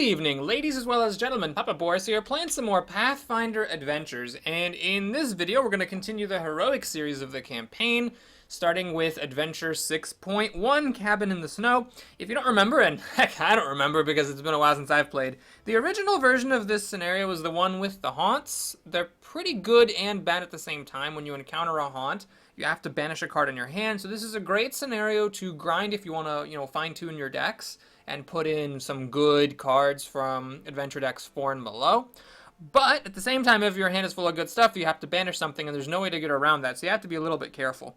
Good evening, ladies as well as gentlemen. Papa Boris here, playing some more Pathfinder adventures, and in this video we're going to continue the heroic series of the campaign, starting with Adventure 6.1, Cabin in the Snow. If you don't remember, and heck, I don't remember because it's been a while since I've played, the original version of this scenario was the one with the haunts. They're pretty good and bad at the same time. When you encounter a haunt, you have to banish a card in your hand, so this is a great scenario to grind if you want to, fine-tune your decks and put in some good cards from Adventure Decks 4 and below. But at the same time, if your hand is full of good stuff, you have to banish something, and there's no way to get around that, so you have to be a little bit careful.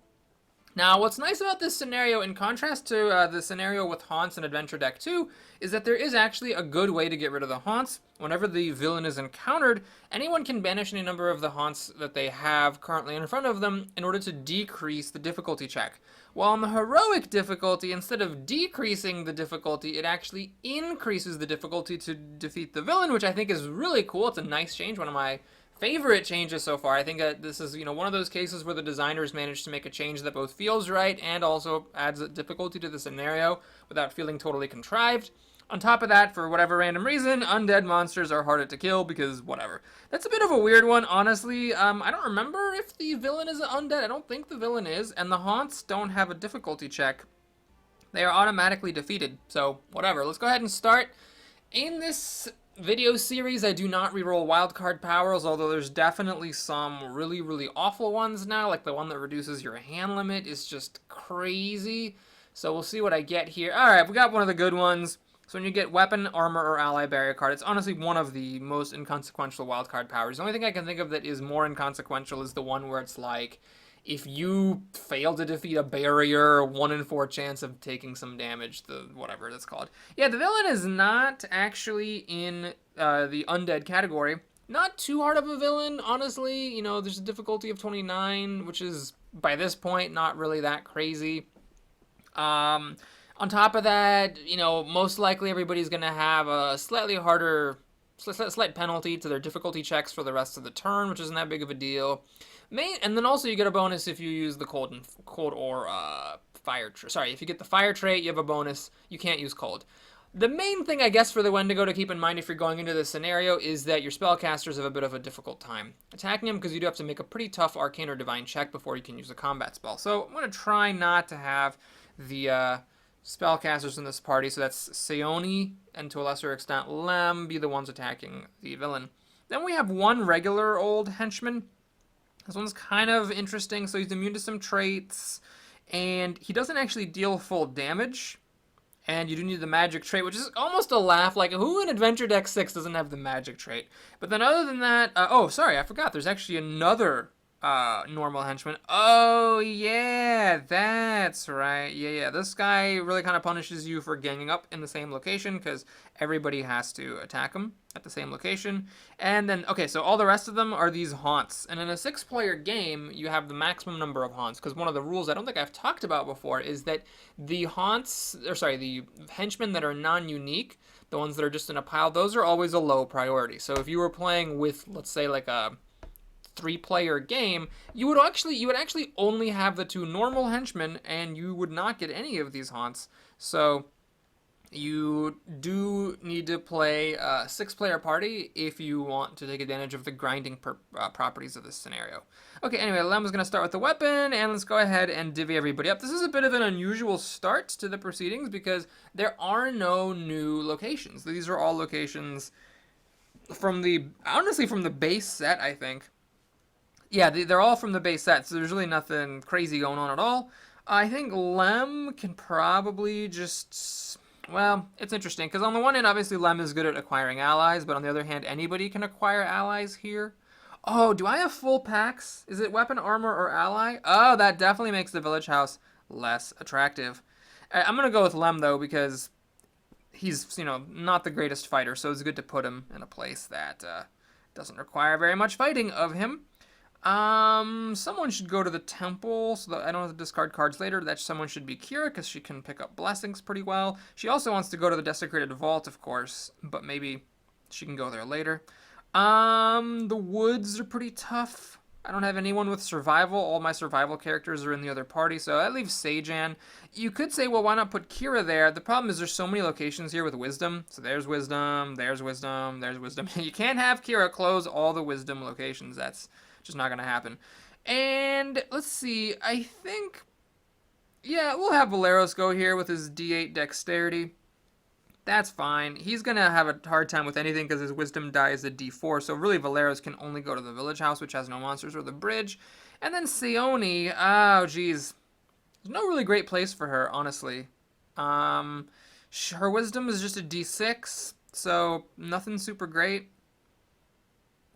Now, what's nice about this scenario, in contrast to the scenario with Haunts in Adventure Deck 2, is that there is actually a good way to get rid of the Haunts. Whenever the villain is encountered, anyone can banish any number of the Haunts that they have currently in front of them in order to decrease the difficulty check. While on the Heroic difficulty, instead of decreasing the difficulty, it actually increases the difficulty to defeat the villain, which I think is really cool. It's a nice change, one of my favorite changes so far. I think that this is, one of those cases where the designers managed to make a change that both feels right and also adds a difficulty to the scenario without feeling totally contrived. On top of that, for whatever random reason, undead monsters are harder to kill because whatever. That's a bit of a weird one, honestly. I don't remember if the villain is undead. I don't think the villain is, and the haunts don't have a difficulty check. They are automatically defeated, so whatever. Let's go ahead and start. In this video series, I do not reroll wildcard powers, although there's definitely some really, really awful ones now, like the one that reduces your hand limit is just crazy. So we'll see what I get here. Alright, we got one of the good ones. So when you get weapon, armor, or ally barrier card, it's honestly one of the most inconsequential wildcard powers. The only thing I can think of that is more inconsequential is the one where it's like, if you fail to defeat a barrier, 1 in 4 chance of taking some damage, whatever that's called. Yeah, the villain is not actually in the undead category. Not too hard of a villain, honestly. There's a difficulty of 29, which is, by this point, not really that crazy. On top of that, most likely everybody's going to have a slightly harder, slight penalty to their difficulty checks for the rest of the turn, which isn't that big of a deal. And then also you get a bonus if you use the cold or fire. Sorry, if you get the fire trait, you have a bonus. You can't use cold. The main thing, I guess, for the Wendigo to keep in mind if you're going into this scenario is that your spellcasters have a bit of a difficult time attacking him because you do have to make a pretty tough arcane or divine check before you can use a combat spell. So I'm going to try not to have the spellcasters in this party, so that's Seoni and to a lesser extent Lem, be the ones attacking the villain. Then we have one regular old henchman. This one's kind of interesting. So he's immune to some traits, and he doesn't actually deal full damage. And you do need the magic trait, which is almost a laugh. Like, who in Adventure Deck 6 doesn't have the magic trait? But then other than that, oh, sorry, I forgot. There's actually another normal henchman. Oh, yeah, that's right. Yeah. This guy really kind of punishes you for ganging up in the same location because everybody has to attack him at the same location. And then, okay, so all the rest of them are these haunts. And in a 6-player game, you have the maximum number of haunts because one of the rules I don't think I've talked about before is that the the henchmen that are non-unique, the ones that are just in a pile, those are always a low priority. So if you were playing with, let's say, like a 3-player game, you would actually only have the 2 normal henchmen, and you would not get any of these haunts. So you do need to play a 6-player party if you want to take advantage of the grinding properties of this scenario. Okay, anyway, Lem is going to start with the weapon, and let's go ahead and divvy everybody up. This is a bit of an unusual start to the proceedings because there are no new locations. These are all locations from the base set, I think. Yeah, they're all from the base set, so there's really nothing crazy going on at all. I think Lem can probably just... Well, it's interesting, because on the one hand, obviously, Lem is good at acquiring allies, but on the other hand, anybody can acquire allies here. Oh, do I have full packs? Is it weapon, armor, or ally? Oh, that definitely makes the village house less attractive. I'm going to go with Lem, though, because he's, not the greatest fighter, so it's good to put him in a place that doesn't require very much fighting of him. Someone should go to the temple so that I don't have to discard cards later. That someone should be Kira because she can pick up blessings pretty well. She also wants to go to the desecrated vault, of course, but maybe she can go there later. The woods are pretty tough. I don't have anyone with survival. All my survival characters are in the other party, so that leaves Seijan. You could say, well, why not put Kira there? The problem is there's so many locations here with wisdom. So there's wisdom, there's wisdom, there's wisdom. You can't have Kira close all the wisdom locations. That's just not going to happen. And let's see, I think, yeah, we'll have Valeros go here with his D8 dexterity. That's fine. He's going to have a hard time with anything because his wisdom die is a d4. So really, Valeros can only go to the village house, which has no monsters, or the bridge. And then Sione, oh, geez. There's no really great place for her, honestly. Her wisdom is just a d6, so nothing super great.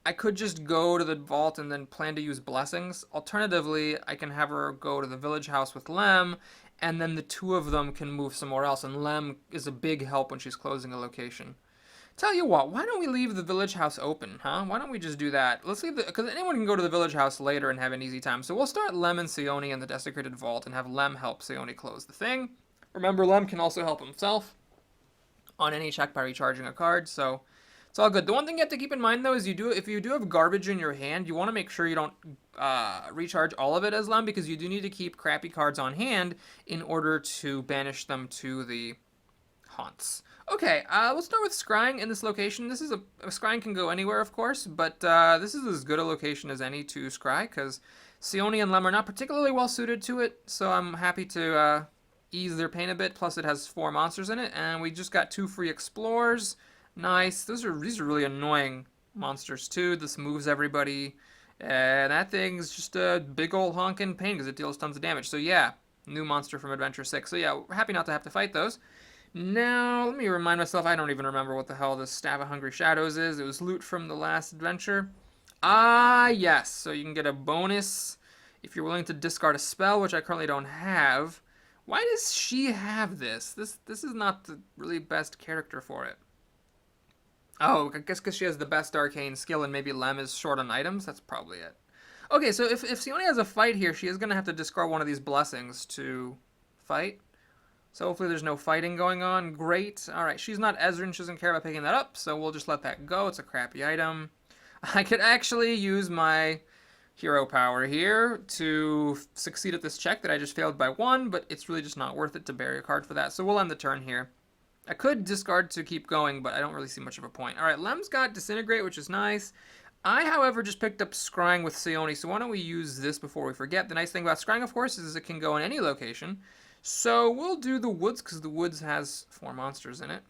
I could just go to the vault and then plan to use blessings. Alternatively, I can have her go to the village house with Lem, and then the two of them can move somewhere else, and Lem is a big help when she's closing a location. Tell you what, why don't we leave the village house open, huh? Why don't we just do that? Let's leave because anyone can go to the village house later and have an easy time. So we'll start Lem and Sione in the desecrated vault and have Lem help Sione close the thing. Remember, Lem can also help himself on any check by recharging a card, so it's all good. The one thing you have to keep in mind, though, is if you do have garbage in your hand, you want to make sure you don't recharge all of it as Lem, because you do need to keep crappy cards on hand in order to banish them to the haunts. Okay, let's start with scrying in this location. This is scrying can go anywhere, of course, but this is as good a location as any to scry, because Sione and Lem are not particularly well suited to it, so I'm happy to ease their pain a bit. Plus, it has 4 monsters in it, and we just got 2 free explores. Nice. These are really annoying monsters too. This moves everybody, and that thing's just a big old honking pain because it deals tons of damage. So yeah, new monster from Adventure 6. So yeah, we're happy not to have to fight those. Now, let me remind myself, I don't even remember what the hell this Staff of Hungry Shadows is. It was loot from the last adventure. Ah, yes. So you can get a bonus if you're willing to discard a spell, which I currently don't have. Why does she have this? This is not the really best character for it. Oh, I guess because she has the best arcane skill and maybe Lem is short on items? That's probably it. Okay, so if Sione has a fight here, she is going to have to discard one of these blessings to fight. So hopefully there's no fighting going on. Great. Alright, she's not Ezra and she doesn't care about picking that up, so we'll just let that go. It's a crappy item. I could actually use my hero power here to succeed at this check that I just failed by 1, but it's really just not worth it to bury a card for that. So we'll end the turn here. I could discard to keep going, but I don't really see much of a point. Alright, Lem's got Disintegrate, which is nice. I, however, just picked up Scrying with Sione, so why don't we use this before we forget. The nice thing about Scrying, of course, is it can go in any location. So we'll do the woods, because the woods has 4 monsters in it.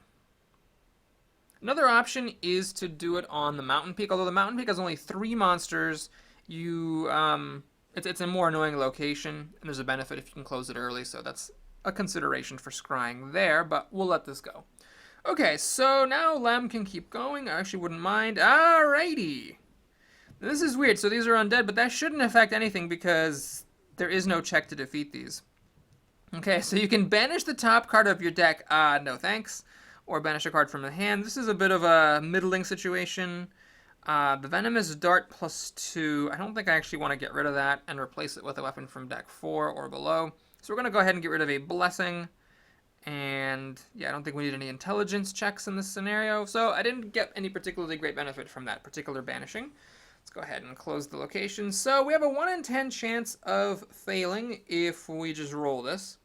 Another option is to do it on the mountain peak, although the mountain peak has only 3 monsters. It's a more annoying location, and there's a benefit if you can close it early, so that's a consideration for scrying there, but we'll let this go. Okay, so now Lem can keep going. I actually wouldn't mind. Alrighty. This is weird. So these are undead, but that shouldn't affect anything because there is no check to defeat these. Okay, so you can banish the top card of your deck. No thanks. Or banish a card from the hand. This is a bit of a middling situation. The Venomous Dart +2. I don't think I actually want to get rid of that and replace it with a weapon from deck 4 or below. So we're going to go ahead and get rid of a Blessing. And yeah, I don't think we need any intelligence checks in this scenario. So I didn't get any particularly great benefit from that particular banishing. Let's go ahead and close the location. So we have a 1 in 10 chance of failing if we just roll this.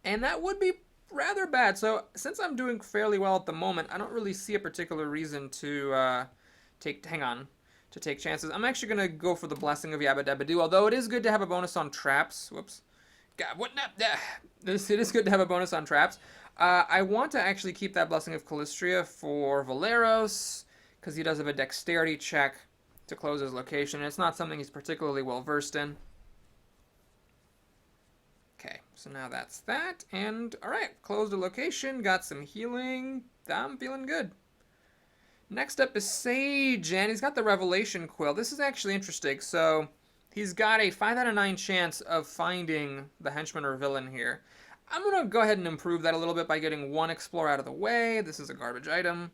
And that would be rather bad. So since I'm doing fairly well at the moment, I don't really see a particular reason to take chances. I'm actually going to go for the Blessing of Yabba Dabba Doo, although it is good to have a bonus on traps. Whoops. God, what? It is good to have a bonus on traps. I want to actually keep that Blessing of Calistria for Valeros, because he does have a dexterity check to close his location, and it's not something he's particularly well versed in. Okay, so now that's that, and alright, closed the location, got some healing, I'm feeling good. Next up is Sage, and he's got the Revelation Quill. This is actually interesting, so he's got a 5 out of 9 chance of finding the henchman or villain here. I'm going to go ahead and improve that a little bit by getting 1 Explore out of the way. This is a garbage item.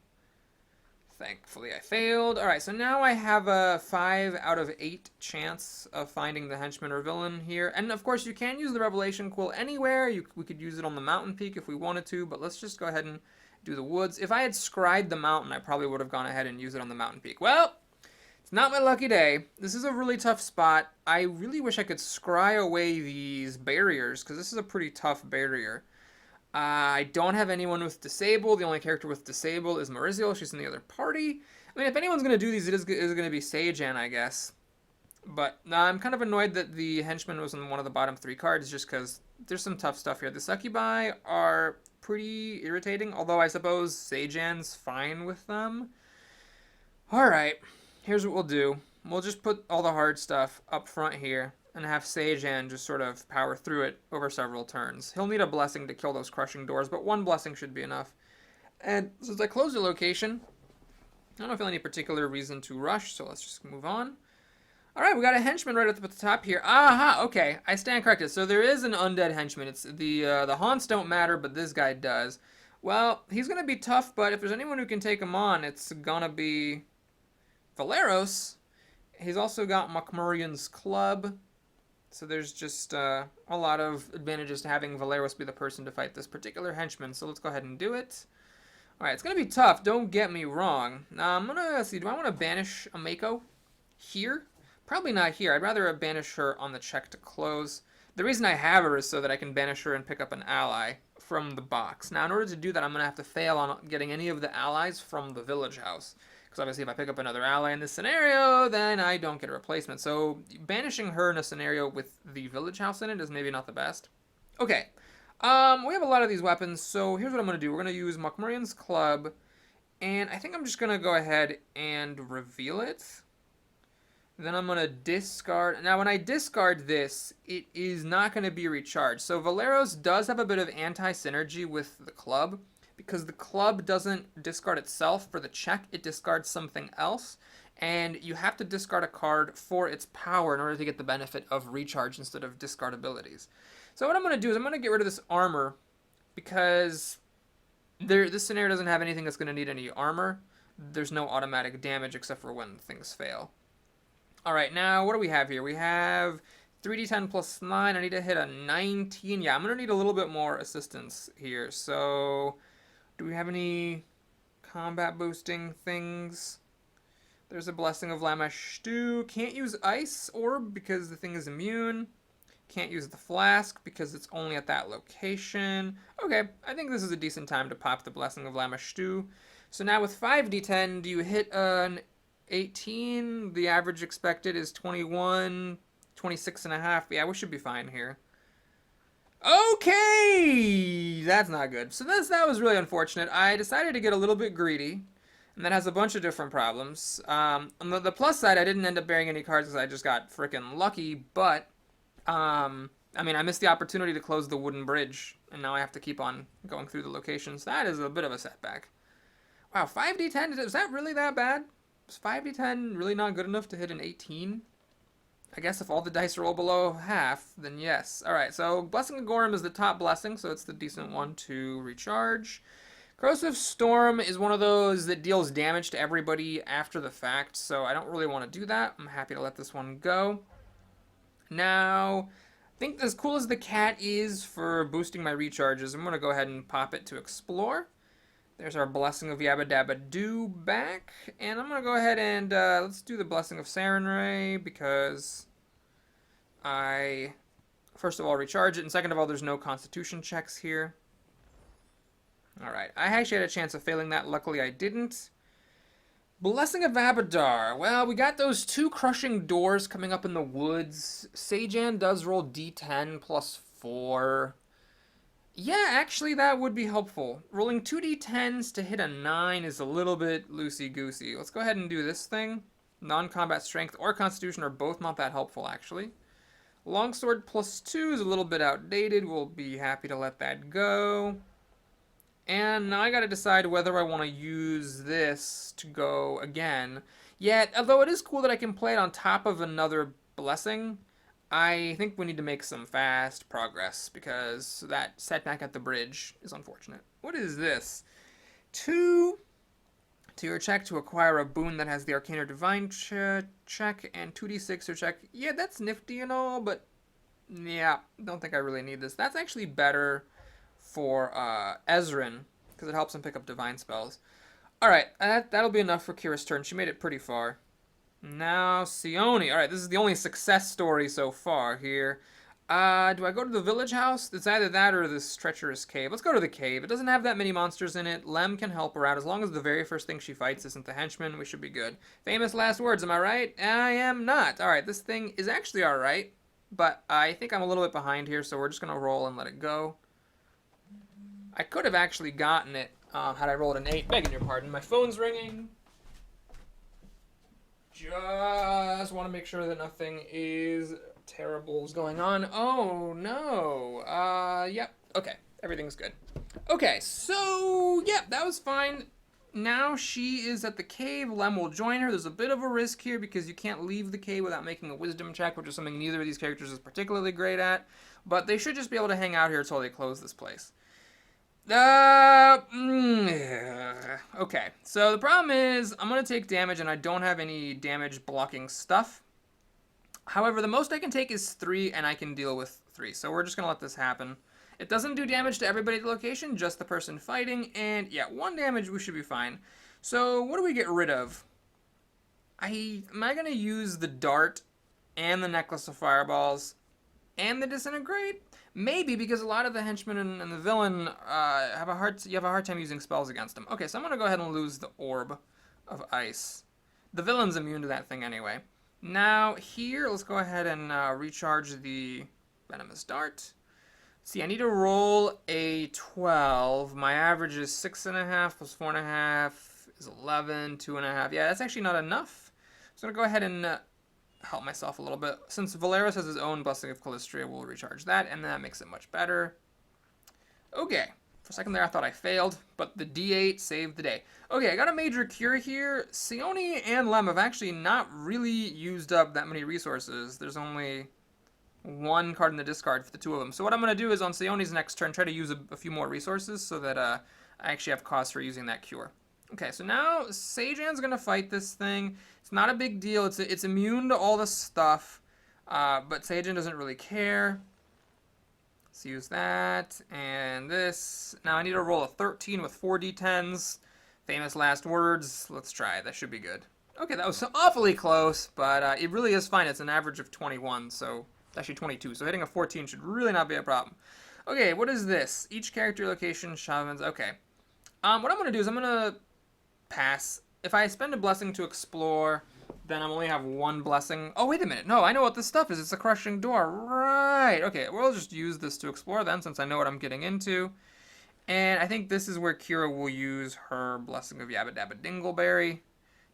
Thankfully, I failed. Alright, so now I have a 5 out of 8 chance of finding the henchman or villain here. And, of course, you can use the Revelation Quill anywhere. We could use it on the mountain peak if we wanted to, but let's just go ahead and do the woods. If I had scried the mountain, I probably would have gone ahead and used it on the mountain peak. Well, Not my lucky day. This is a really tough spot. I really wish I could scry away these barriers, because this is a pretty tough barrier. I don't have anyone with disable. The only character with disable is Mariziel. She's in the other party. I mean, if anyone's going to do these, it is going to be Seijan, I guess. But I'm kind of annoyed that the henchman was in one of the bottom 3 cards, just because there's some tough stuff here. The Succubi are pretty irritating, although I suppose Seijan's fine with them. Alright, here's what we'll do. We'll just put all the hard stuff up front here and have Seijan just sort of power through it over several turns. He'll need a blessing to kill those crushing doors, but one blessing should be enough. And since I closed the location, I don't feel any particular reason to rush, so let's just move on. Alright, we got a henchman right at the top here. Aha, okay, I stand corrected. So there is an undead henchman. It's the haunts don't matter, but this guy does. Well, he's going to be tough, but if there's anyone who can take him on, it's going to be Valeros. He's also got Mokmurian's club. So there's just a lot of advantages to having Valeros be the person to fight this particular henchman. So let's go ahead and do it. Alright, it's going to be tough, don't get me wrong. Now, I'm going to see, do I want to banish a Mako here? Probably not here. I'd rather banish her on the check to close. The reason I have her is so that I can banish her and pick up an ally from the box. Now, in order to do that, I'm going to have to fail on getting any of the allies from the village house. Because obviously if I pick up another ally in this scenario, then I don't get a replacement. So banishing her in a scenario with the village house in it is maybe not the best. Okay. We have a lot of these weapons, so here's what I'm going to do. We're going to use Mokmurian's club, and I think I'm just going to go ahead and reveal it. Then I'm going to discard. Now, when I discard this, it is not going to be recharged. So Valeros does have a bit of anti-synergy with the club, because the club doesn't discard itself for the check. It discards something else, and you have to discard a card for its power in order to get the benefit of recharge instead of discard abilities. So what I'm going to do is I'm going to get rid of this armor, because this scenario doesn't have anything that's going to need any armor. There's no automatic damage except for when things fail. Alright, now what do we have here? We have 3d10 plus 9. I need to hit a 19. Yeah, I'm going to need a little bit more assistance here. So, do we have any combat boosting things? There's a Blessing of Lamashtu. Can't use Ice Orb because the thing is immune. Can't use the Flask because it's only at that location. Okay, I think this is a decent time to pop the Blessing of Lamashtu. So now with 5d10, do you hit an 18? The average expected is 21, 26 and a half. Yeah, we should be fine here. Okay! That's not good. So that was really unfortunate. I decided to get a little bit greedy, and that has a bunch of different problems. On the plus side, I didn't end up bearing any cards because I just got freaking lucky, but, I mean, I missed the opportunity to close the wooden bridge, and now I have to keep on going through the locations. That is a bit of a setback. Wow, 5d10, is that really that bad? Is 5d10 really not good enough to hit an 18? I guess if all the dice roll below half, then yes. Alright, so Blessing of Gorum is the top blessing, so it's the decent one to recharge. Corrosive Storm is one of those that deals damage to everybody after the fact, so I don't really want to do that. I'm happy to let this one go. Now, I think as cool as the cat is for boosting my recharges, I'm going to go ahead and pop it to explore. There's our Blessing of Yabba Dabba Doo back. And I'm going to go ahead and let's do the Blessing of Sarenrae because I, first of all, recharge it. And second of all, there's no Constitution checks here. Alright, I actually had a chance of failing that. Luckily, I didn't. Blessing of Abadar. Well, we got those 2 crushing doors coming up in the woods. Seijan does roll d10 plus 4. Yeah, actually, that would be helpful. Rolling 2d10s to hit a 9 is a little bit loosey-goosey. Let's go ahead and do this thing. Non-combat strength or constitution are both not that helpful, actually. Longsword plus 2 is a little bit outdated. We'll be happy to let that go. And now I gotta decide whether I want to use this to go again. Yet, although it is cool that I can play it on top of another blessing, I think we need to make some fast progress because that setback at the bridge is unfortunate. What is this? 2 to your check to acquire a boon that has the Arcane or Divine check, and 2d6 to check. Yeah, that's nifty and all, but yeah, don't think I really need this. That's actually better for Ezrin because it helps him pick up divine spells. Alright, that'll be enough for Kira's turn. She made it pretty far. Now, Sione. Alright, this is the only success story so far here. Do I go to the village house? It's either that or this treacherous cave. Let's go to the cave. It doesn't have that many monsters in it. Lem can help her out. As long as the very first thing she fights isn't the henchman, we should be good. Famous last words, am I right? I am not. Alright, this thing is actually alright. But I think I'm a little bit behind here, so we're just going to roll and let it go. I could have actually gotten it had I rolled an 8. Begging your pardon. My phone's ringing. Just want to make sure that nothing is terrible is going on. Oh, no. Yep. Okay. Everything's good. Okay, so, yeah, that was fine. Now she is at the cave. Lem will join her. There's a bit of a risk here because you can't leave the cave without making a wisdom check, which is something neither of these characters is particularly great at. But they should just be able to hang out here until they close this place. Okay, so the problem is I'm going to take damage and I don't have any damage blocking stuff. However, the most I can take is 3 and I can deal with 3. So we're just going to let this happen. It doesn't do damage to everybody at the location, just the person fighting. And yeah, 1 damage, we should be fine. So what do we get rid of? Am I going to use the dart and the necklace of fireballs and the disintegrate? Maybe, because a lot of the henchmen and the villain you have a hard time using spells against them. Okay, so I'm going to go ahead and lose the orb of ice. The villain's immune to that thing anyway. Now, here, let's go ahead and recharge the venomous dart. See, I need to roll a 12. My average is 6.5 plus 4.5 is 11, 2.5. Yeah, that's actually not enough. So I'm going to go ahead and help myself a little bit. Since Valeros has his own Blessing of Calistria, we'll recharge that, and that makes it much better. Okay. For a second there, I thought I failed, but the D8 saved the day. Okay, I got a major cure here. Sione and Lem have actually not really used up that many resources. There's only 1 card in the discard for the 2 of them. So what I'm going to do is on Sione's next turn, try to use a few more resources so that I actually have cause for using that cure. Okay, so now Sajan's going to fight this thing. It's not a big deal. It's immune to all this stuff, but Sajan doesn't really care. Let's use that, and this. Now I need to roll a 13 with 4 d10s. Famous last words. Let's try it. That should be good. Okay, that was awfully close, but it really is fine. It's an average of 21, so actually 22. So hitting a 14 should really not be a problem. Okay, what is this? Each character location, shamans. Okay. What I'm going to do is I'm going to pass. If I spend a blessing to explore, then I only have 1 blessing. Oh, wait a minute. No, I know what this stuff is. It's a crushing door. Right. Okay, we'll just use this to explore then, since I know what I'm getting into. And I think this is where Kira will use her Blessing of Yabba Dabba Dingleberry.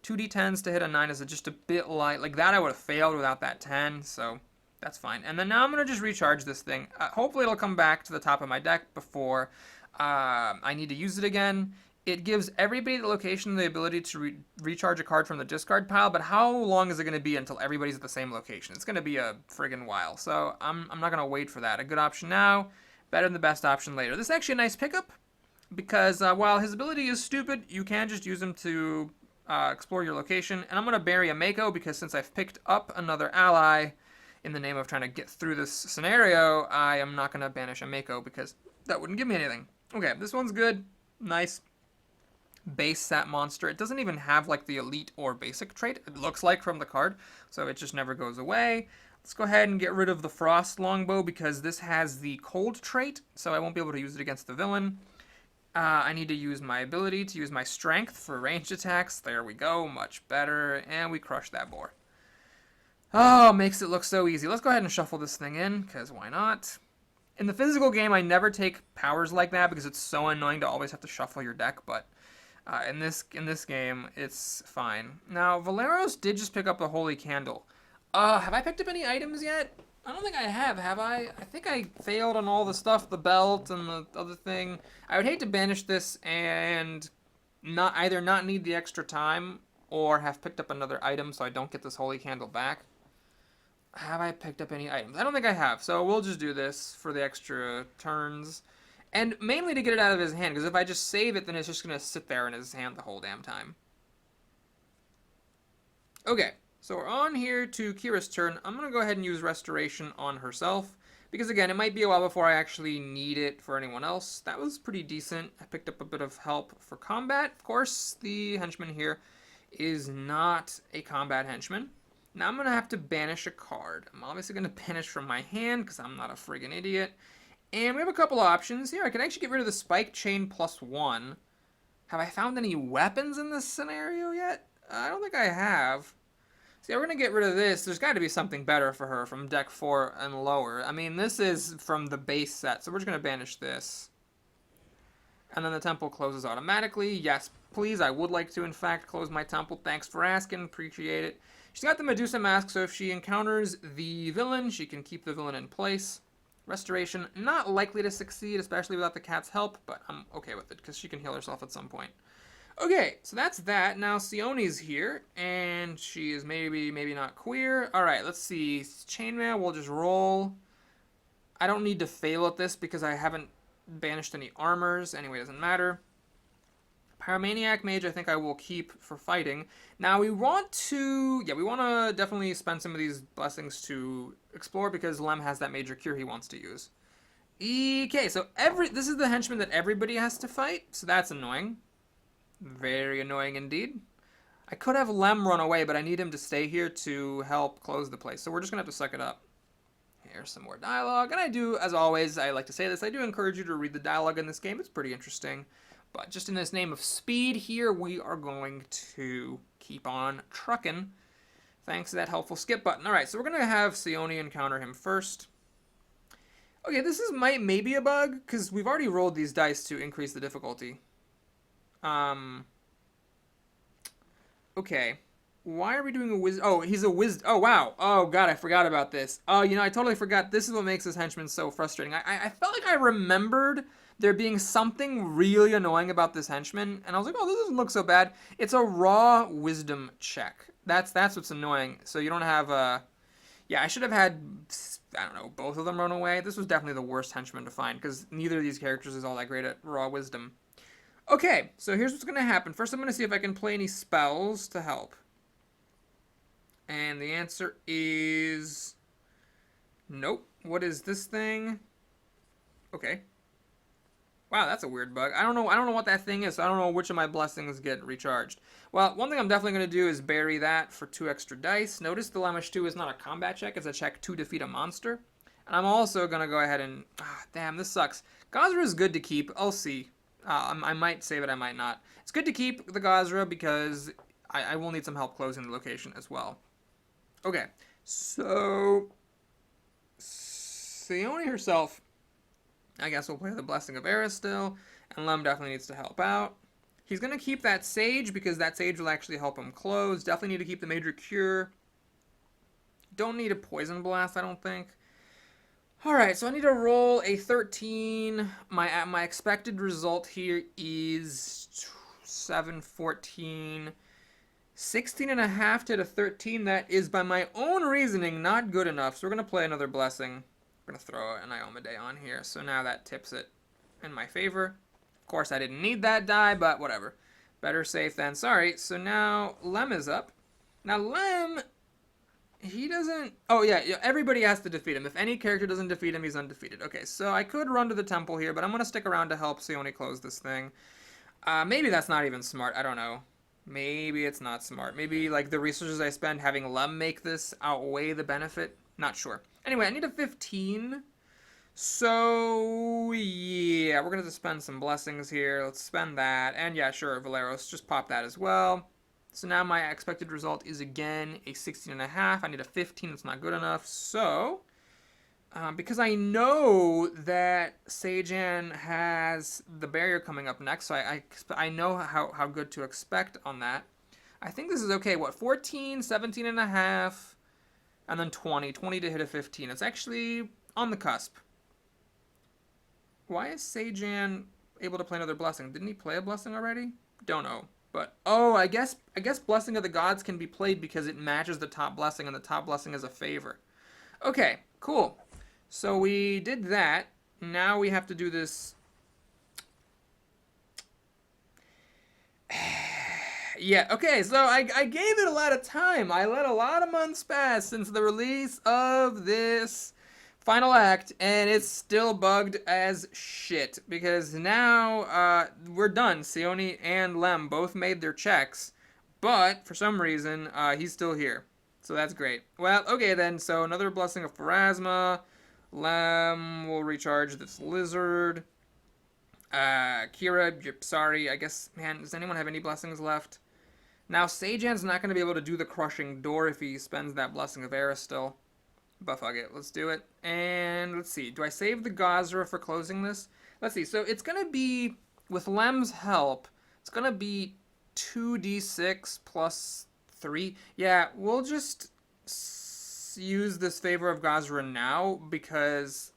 2d10s to hit a 9 is just a bit light. Like that I would have failed without that 10, so that's fine. And then now I'm going to just recharge this thing. Hopefully it'll come back to the top of my deck before I need to use it again. It gives everybody at the location the ability to recharge a card from the discard pile, but how long is it going to be until everybody's at the same location? It's going to be a friggin' while, so I'm not going to wait for that. A good option now, better than the best option later. This is actually a nice pickup, because while his ability is stupid, you can just use him to explore your location. And I'm going to bury a Mako, because since I've picked up another ally in the name of trying to get through this scenario, I am not going to banish a Mako, because that wouldn't give me anything. Okay, this one's good. Nice. Base set monster. It doesn't even have like the elite or basic trait, it looks like from the card, so it just never goes away. Let's go ahead and get rid of the Frost Longbow because this has the cold trait, so I won't be able to use it against the villain. I need to use my ability to use my strength for ranged attacks. There we go, much better, and we crush that boar. Oh, makes it look so easy. Let's go ahead and shuffle this thing in, because why not? In the physical game, I never take powers like that because it's so annoying to always have to shuffle your deck, but in this game, it's fine. Now, Valeros did just pick up the Holy Candle. Have I picked up any items yet? I don't think I have I? I think I failed on all the stuff, the belt and the other thing. I would hate to banish this and either not need the extra time or have picked up another item so I don't get this Holy Candle back. Have I picked up any items? I don't think I have, so we'll just do this for the extra turns. And mainly to get it out of his hand, because if I just save it, then it's just going to sit there in his hand the whole damn time. Okay, so we're on here to Kira's turn. I'm going to go ahead and use Restoration on herself, because again, it might be a while before I actually need it for anyone else. That was pretty decent. I picked up a bit of help for combat. Of course, the henchman here is not a combat henchman. Now I'm going to have to banish a card. I'm obviously going to banish from my hand because I'm not a friggin' idiot. And we have a couple options here. I can actually get rid of the spike chain +1. Have I found any weapons in this scenario yet? I don't think I have. So yeah, we're going to get rid of this. There's got to be something better for her from deck 4 and lower. I mean, this is from the base set, so we're just going to banish this. And then the temple closes automatically. Yes, please, I would like to, in fact, close my temple. Thanks for asking. Appreciate it. She's got the Medusa Mask, so if she encounters the villain, she can keep the villain in place. Restoration, not likely to succeed, especially without the cat's help, but I'm okay with it, because she can heal herself at some point. Okay, so that's that. Now, Sione's here, and she is maybe not queer. Alright, let's see. Chainmail, we'll just roll. I don't need to fail at this, because I haven't banished any armors. Anyway, it doesn't matter. Pyromaniac Mage, I think I will keep for fighting. Now, we want to definitely spend some of these blessings to explore because Lem has that major cure he wants to use. Okay, so this is the henchman that everybody has to fight, so that's annoying. Very annoying indeed. I could have Lem run away, but I need him to stay here to help close the place, so we're just going to have to suck it up. Here's some more dialogue, and I do, as always, I like to say this, I do encourage you to read the dialogue in this game. It's pretty interesting. But just in this name of speed here, we are going to keep on trucking. Thanks to that helpful skip button. Alright, so we're going to have Sione encounter him first. Okay, this is maybe a bug, because we've already rolled these dice to increase the difficulty. Okay. Why are we doing a wisdom? Oh, he's a wisdom. Oh, wow. Oh, God, I forgot about this. Oh, you know, I totally forgot. This is what makes this henchman so frustrating. I felt like I remembered there being something really annoying about this henchman, and I was like, oh, this doesn't look so bad. It's a raw wisdom check. That's what's annoying. So you don't have a... Yeah, I should have had, I don't know, both of them run away. This was definitely the worst henchman to find, because neither of these characters is all that great at raw wisdom. Okay, so here's what's going to happen. First, I'm going to see if I can play any spells to help. And the answer is... Nope. What is this thing? Okay. Wow, that's a weird bug. I don't know what that thing is, so I don't know which of my blessings get recharged. Well, one thing I'm definitely going to do is bury that for 2 extra dice. Notice the Lemish 2 is not a combat check, it's a check to defeat a monster. And I'm also going to go ahead and... damn, this sucks. Gazra is good to keep. I'll see. I might save it, I might not. It's good to keep the Gazra because I will need some help closing the location as well. Okay, so... Sione herself... I guess we'll play the Blessing of Eris still, and Lem definitely needs to help out. He's going to keep that Sage, because that Sage will actually help him close. Definitely need to keep the Major Cure. Don't need a Poison Blast, I don't think. Alright, so I need to roll a 13. My expected result here is 7, 14, 16.5 to the 13. That is, by my own reasoning, not good enough, so we're going to play another Blessing. I'm going to throw an Iomade on here, so now that tips it in my favor. Of course, I didn't need that die, but whatever. Better safe than sorry. So now Lem is up. Now Lem, he doesn't... Oh, yeah, everybody has to defeat him. If any character doesn't defeat him, he's undefeated. Okay, so I could run to the temple here, but I'm going to stick around to help Sione close this thing. Maybe that's not even smart. I don't know. Maybe it's not smart. Maybe, like, the resources I spend having Lem make this outweigh the benefit. Not sure. Anyway, I need a 15. So, yeah, we're going to spend some blessings here. Let's spend that. And yeah, sure, Valeros, just pop that as well. So now my expected result is again a 16.5. I need a 15. That's not good enough. So, because I know that Sejan has the barrier coming up next, so I know how good to expect on that. I think this is okay. What, 14, 17.5... and then 20 to hit a 15. It's actually on the cusp. Why is Sejan able to play another blessing? Didn't he play a blessing already? Don't know. But, oh, I guess Blessing of the Gods can be played because it matches the top blessing, and the top blessing is a favor. Okay, cool. So we did that. Now we have to do this... Yeah, okay, so I gave it a lot of time. I let a lot of months pass since the release of this final act, and it's still bugged as shit, because now we're done. Sione and Lem both made their checks, But for some reason, he's still here. So that's great. Well, okay then. So another blessing of Pharasma. Lem will recharge this lizard. Kira, sorry. I guess, man, does anyone have any blessings left? Now, Sejan's not going to be able to do the crushing door if he spends that blessing of Eris still. But fuck it, let's do it. And let's see. Do I save the Gazra for closing this? Let's see. So it's going to be, with Lem's help, it's going to be 2d6 plus 3. Yeah, we'll just use this Favor of Gazra now because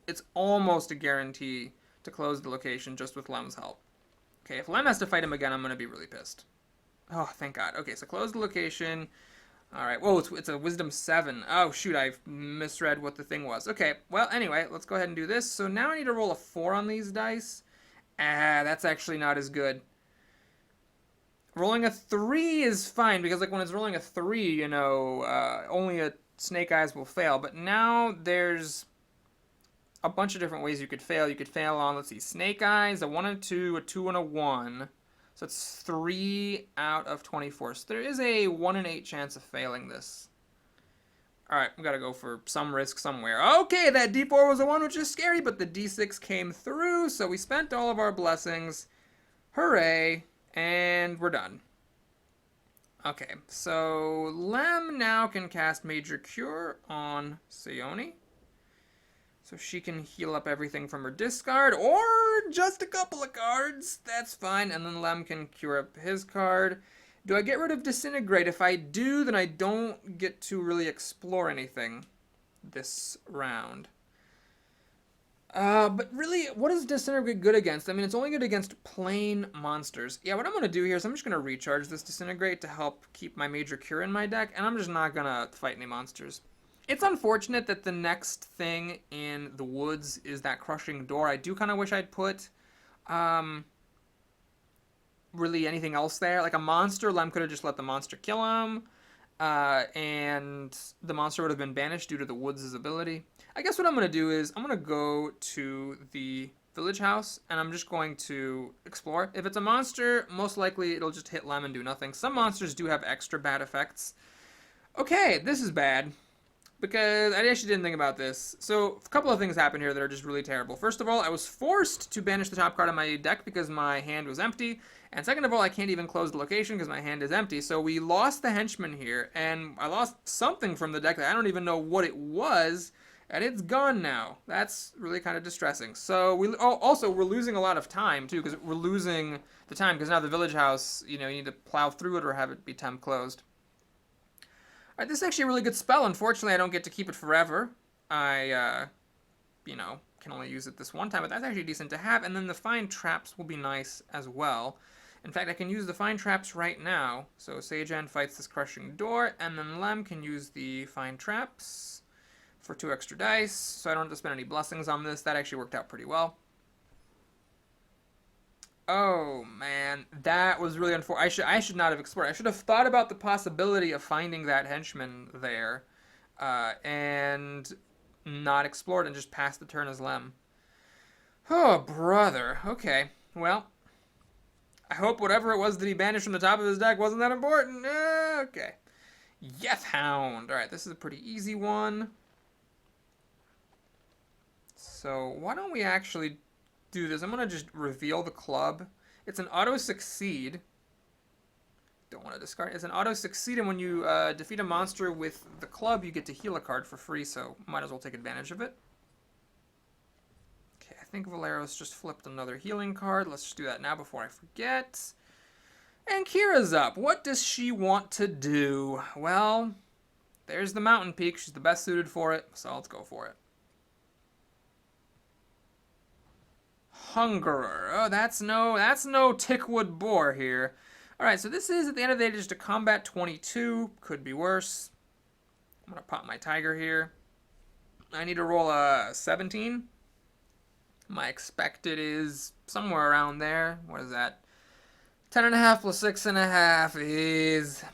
it's almost a guarantee to close the location just with Lem's help. Okay, if Lem has to fight him again, I'm going to be really pissed. Oh, thank God. Okay, so close the location. All right. Whoa, it's a Wisdom 7. Oh, shoot, I've misread what the thing was. Okay, well, anyway, let's go ahead and do this. So now I need to roll a 4 on these dice. That's actually not as good. Rolling a 3 is fine, because like when it's rolling a 3, you know, only a Snake Eyes will fail. But now there's a bunch of different ways you could fail. You could fail on, let's see, Snake Eyes, a 1 and 2, a 2 and a 1. So it's 3 out of 24. So there is a 1 in 8 chance of failing this. Alright, we gotta go for some risk somewhere. Okay, that D4 was a 1, which is scary, but the D6 came through, so we spent all of our blessings. Hooray. And we're done. Okay, so Lem now can cast Major Cure on Sayoni. So she can heal up everything from her discard, or just a couple of cards. That's fine. And then Lem can cure up his card. Do I get rid of Disintegrate? If I do, then I don't get to really explore anything this round. But really, what is Disintegrate good against? I mean, it's only good against plain monsters. Yeah, what I'm going to do here is I'm just going to recharge this Disintegrate to help keep my Major Cure in my deck, and I'm just not going to fight any monsters. It's unfortunate that the next thing in the woods is that crushing door. I do kind of wish I'd put really anything else there. Like a monster, Lem could have just let the monster kill him, and the monster would have been banished due to the woods' ability. I guess what I'm going to do is I'm going to go to the village house, and I'm just going to explore. If it's a monster, most likely it'll just hit Lem and do nothing. Some monsters do have extra bad effects. Okay, this is bad. Because I actually didn't think about this. So, a couple of things happen here that are just really terrible. First of all, I was forced to banish the top card of my deck because my hand was empty. And second of all, I can't even close the location because my hand is empty. So we lost the henchman here, and I lost something from the deck that I don't even know what it was, and it's gone now. That's really kind of distressing. So, we're losing a lot of time, too, because we're losing the time, because now the village house, you know, you need to plow through it or have it be temp closed. Alright, this is actually a really good spell. Unfortunately, I don't get to keep it forever. I, you know, can only use it this one time, but that's actually decent to have. And then the Find Traps will be nice as well. In fact, I can use the Find Traps right now. So Sejan fights this Crushing Door, and then Lem can use the Find Traps for 2 extra dice, so I don't have to spend any blessings on this. That actually worked out pretty well. Oh, man, that was really unfortunate. I should not have explored. I should have thought about the possibility of finding that henchman there, and not explored and just passed the turn as Lem. Oh, brother. Okay, well, I hope whatever it was that he banished from the top of his deck wasn't that important. Okay. Yeth Hound. All right, this is a pretty easy one. So why don't we actually do this? I'm going to just reveal the club. It's an auto-succeed. Don't want to discard. It's an auto-succeed, and when you defeat a monster with the club, you get to heal a card for free, so might as well take advantage of it. Okay, I think Valeros just flipped another healing card. Let's just do that now before I forget. And Kira's up. What does she want to do? Well, there's the mountain peak. She's the best suited for it, so let's go for it. Hungerer. Oh, that's no Tickwood Boar here. Alright, so this is, at the end of the day, just a combat 22. Could be worse. I'm going to pop my tiger here. I need to roll a 17. My expected is somewhere around there. What is that? 10.5 plus 6.5 is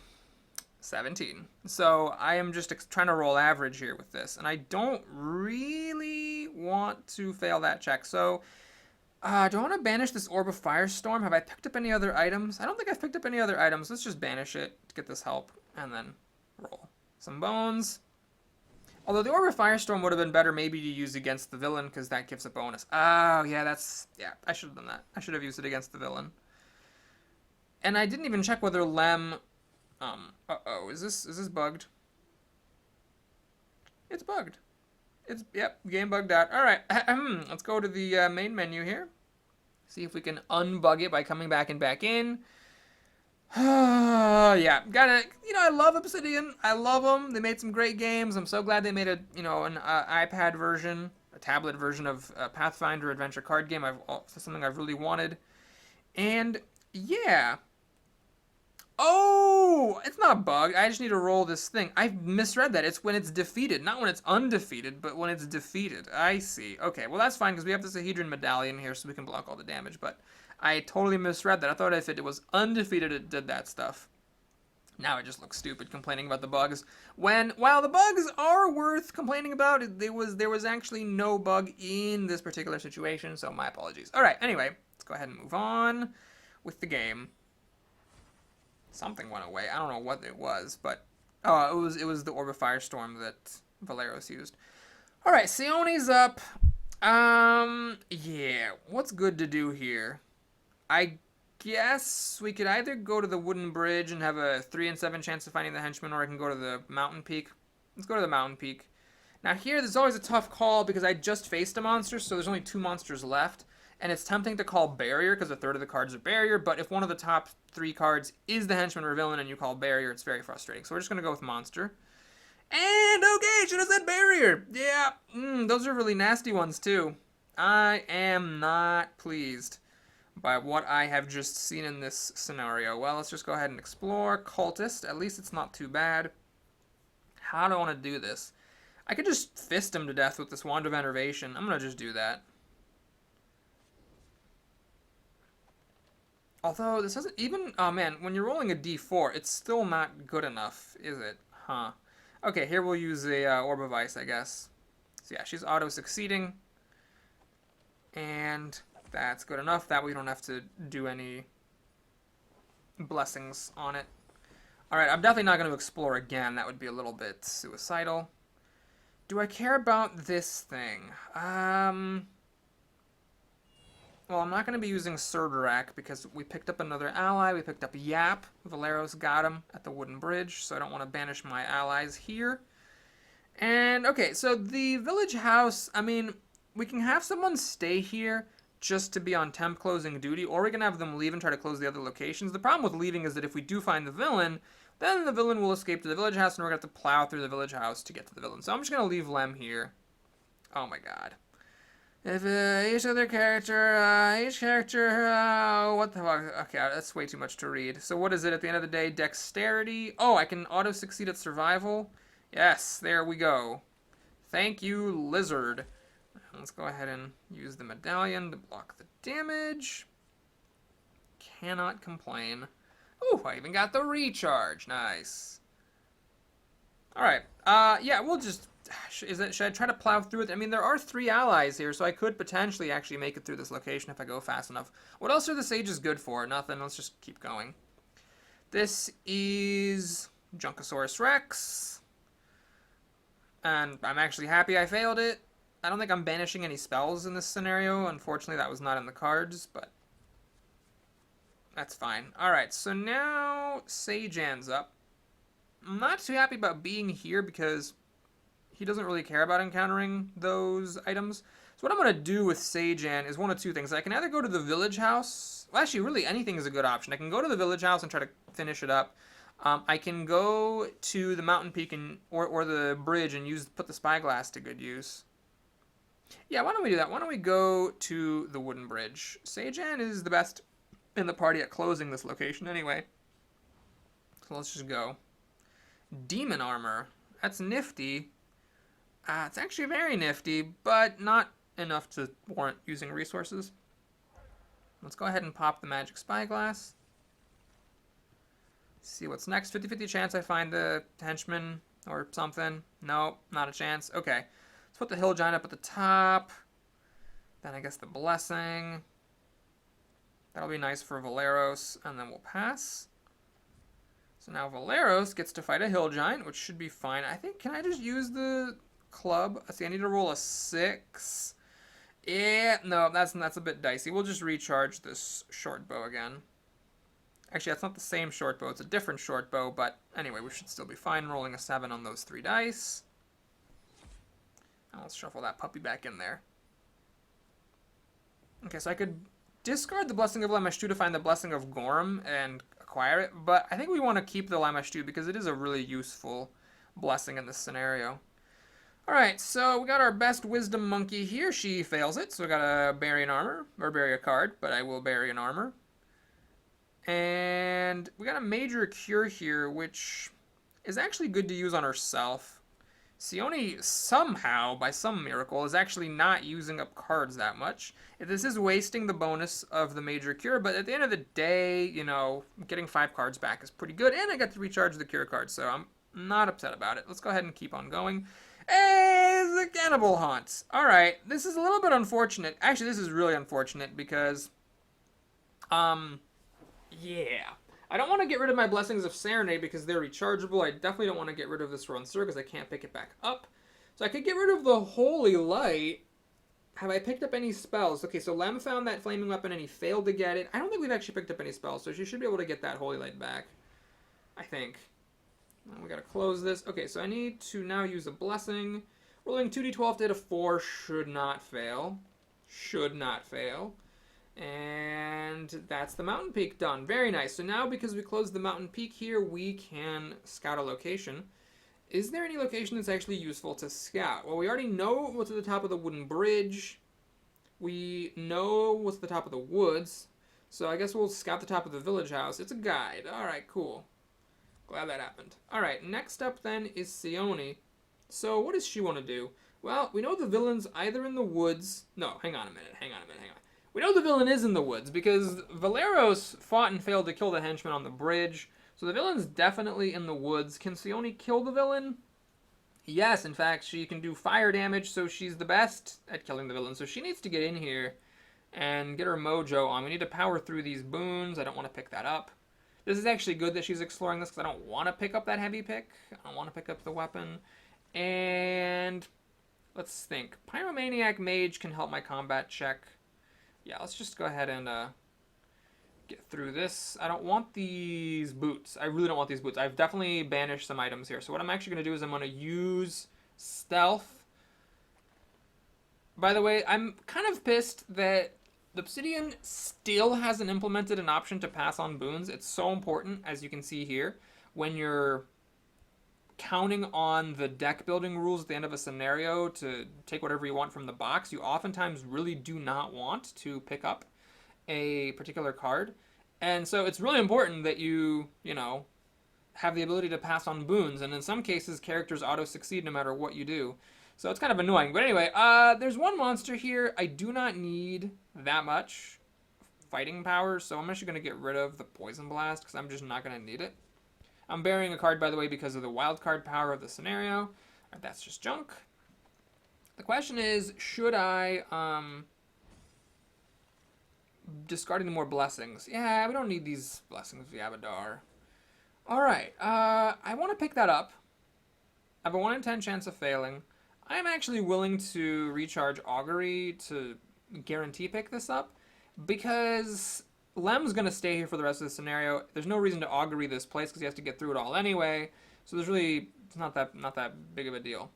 17. So I am just trying to roll average here with this. And I don't really want to fail that check. So Do I want to banish this Orb of Firestorm? Have I picked up any other items? I don't think I've picked up any other items. Let's just banish it to get this help, and then roll. Some bones. Although the Orb of Firestorm would have been better maybe to use against the villain, because that gives a bonus. Oh, yeah, I should have done that. I should have used it against the villain. And I didn't even check whether Lem... uh-oh, is this bugged? It's bugged. Yep, game bugged out. Alright, let's go to the main menu here. See if we can unbug it by coming back and back in. Yeah, I love Obsidian. I love them. They made some great games. I'm so glad they made an iPad version, a tablet version of Pathfinder adventure card game. It's something I've really wanted. And yeah. Oh, it's not bugged. I just need to roll this thing. I misread that. It's when it's defeated, not when it's undefeated, but when it's defeated. I see. Okay, well that's fine because we have the Sahedron medallion here, so we can block all the damage. But I totally misread that. I thought if it was undefeated, it did that stuff. Now I just look stupid complaining about the bugs. While the bugs are worth complaining about, there was actually no bug in this particular situation, so my apologies. All right, anyway, let's go ahead and move on with the game. Something went away. I don't know what it was, but it was the Orb of Firestorm that Valeros used. All right, Sione's up. Yeah, what's good to do here? I guess we could either go to the wooden bridge and have a 3 in 7 chance of finding the henchman, or I can go to the mountain peak. Let's go to the mountain peak. Now here, there's always a tough call because I just faced a monster, so there's only 2 monsters left. And it's tempting to call barrier because a third of the cards are barrier, but if one of the top 3 cards is the henchman or villain and you call barrier, it's very frustrating. So we're just going to go with monster. And okay, should have said barrier. Yeah, those are really nasty ones too. I am not pleased by what I have just seen in this scenario. Well, let's just go ahead and explore. Cultist, at least it's not too bad. How do I want to do this? I could just fist him to death with this Wand of Enervation. I'm going to just do that. Although, this doesn't even... Oh, man, when you're rolling a d4, it's still not good enough, is it? Huh. Okay, here we'll use a Orb of Ice, I guess. So, yeah, she's auto-succeeding. And that's good enough. That way we don't have to do any blessings on it. Alright, I'm definitely not going to explore again. That would be a little bit suicidal. Do I care about this thing? Well, I'm not going to be using Surdurak because we picked up another ally. We picked up Yap. Valeros got him at the wooden bridge, so I don't want to banish my allies here. And, okay, so the village house, I mean, we can have someone stay here just to be on temp closing duty, or we can have them leave and try to close the other locations. The problem with leaving is that if we do find the villain, then the villain will escape to the village house, and we're going to have to plow through the village house to get to the villain. So I'm just going to leave Lem here. Oh, my God. If each other character, what the fuck? Okay, that's way too much to read. So what is it at the end of the day? Dexterity. Oh, I can auto-succeed at survival. Yes, there we go. Thank you, lizard. Let's go ahead and use the medallion to block the damage. Cannot complain. Ooh, I even got the recharge. Nice. Alright, yeah, we'll just... should I try to plow through it? I mean, there are 3 allies here, so I could potentially actually make it through this location if I go fast enough. What else are the sages good for? Nothing. Let's just keep going. This is Junkosaurus Rex. And I'm actually happy I failed it. I don't think I'm banishing any spells in this scenario. Unfortunately, that was not in the cards, but that's fine. Alright, so now Sajan's up. I'm not too happy about being here because he doesn't really care about encountering those items. So what I'm going to do with Sajan is one of 2 things. I can either go to the village house. Well, actually, really, anything is a good option. I can go to the village house and try to finish it up. I can go to the mountain peak or the bridge and put the spyglass to good use. Yeah, why don't we do that? Why don't we go to the wooden bridge? Sajan is the best in the party at closing this location anyway. So let's just go. Demon armor. That's nifty. It's actually very nifty, but not enough to warrant using resources. Let's go ahead and pop the magic spyglass. See what's next. 50-50 chance I find the henchman or something. No, not a chance. Okay. Let's put the hill giant up at the top. Then I guess the blessing. That'll be nice for Valeros, and then we'll pass. So now Valeros gets to fight a hill giant, which should be fine. I think, can I just use the club? Let's see, I need to roll a 6. Yeah, no, that's a bit dicey. We'll just recharge this short bow again. Actually, that's not the same short bow. It's a different short bow, but anyway, we should still be fine rolling a 7 on those 3 dice. And let's shuffle that puppy back in there. Okay, so I could discard the Blessing of Lamashtu to find the Blessing of Gorm and acquire it, but I think we want to keep the Lamashtu because it is a really useful blessing in this scenario. Alright, so we got our best Wisdom Monkey here. She fails it, so we got to bury an armor, or bury a card, but I will bury an armor. And we got a Major Cure here, which is actually good to use on herself. Sione somehow, by some miracle, is actually not using up cards that much. This is wasting the bonus of the Major Cure, but at the end of the day, you know, getting 5 cards back is pretty good, and I got to recharge the Cure card, so I'm not upset about it. Let's go ahead and keep on going. Hey, the Cannibal Haunt. Alright, this is a little bit unfortunate. Actually, this is really unfortunate because, yeah. I don't want to get rid of my Blessings of Serenade because they're rechargeable. I definitely don't want to get rid of this Ronser because I can't pick it back up. So I could get rid of the Holy Light. Have I picked up any spells? Okay, so Lem found that Flaming Weapon and he failed to get it. I don't think we've actually picked up any spells, so she should be able to get that Holy Light back. I think. We gotta close this. Okay, so I need to now use a Blessing. Rolling 2d12 to hit a 4 should not fail. Should not fail. And that's the Mountain Peak done. Very nice. So now, because we closed the Mountain Peak here, we can scout a location. Is there any location that's actually useful to scout? Well, we already know what's at the top of the wooden bridge. We know what's at the top of the woods. So I guess we'll scout the top of the village house. It's a guide. Alright, cool. Glad that happened. Alright, next up then is Sione. So what does she want to do? Well, we know the villain's either in the woods. No, hang on a minute. We know the villain is in the woods because Valeros fought and failed to kill the henchman on the bridge. So the villain's definitely in the woods. Can Sione kill the villain? Yes, in fact, she can do fire damage, so she's the best at killing the villain. So she needs to get in here and get her mojo on. We need to power through these boons. I don't want to pick that up. This is actually good that she's exploring this because I don't want to pick up that heavy pick. I don't want to pick up the weapon. And let's think. Pyromaniac Mage can help my combat check. Yeah, let's just go ahead and get through this. I don't want these boots. I really don't want these boots. I've definitely banished some items here. So what I'm actually going to do is I'm going to use Stealth. By the way, I'm kind of pissed that Obsidian still hasn't implemented an option to pass on boons. It's so important, as you can see here, when you're counting on the deck building rules at the end of a scenario to take whatever you want from the box, you oftentimes really do not want to pick up a particular card. And so it's really important that you know, have the ability to pass on boons. And in some cases, characters auto-succeed no matter what you do. So it's kind of annoying. But anyway, there's one monster here. I do not need that much fighting power, so I'm actually going to get rid of the Poison Blast because I'm just not going to need it. I'm burying a card, by the way, because of the wild card power of the scenario. That's just junk. The question is, should I discard any more blessings? Yeah, we don't need these blessings of Yabadar. Alright, I want to pick that up. I have a 1 in 10 chance of failing. I'm actually willing to recharge Augury to guarantee pick this up, because Lem's going to stay here for the rest of the scenario. There's no reason to Augury this place because he has to get through it all anyway. So there's really, it's not that big of a deal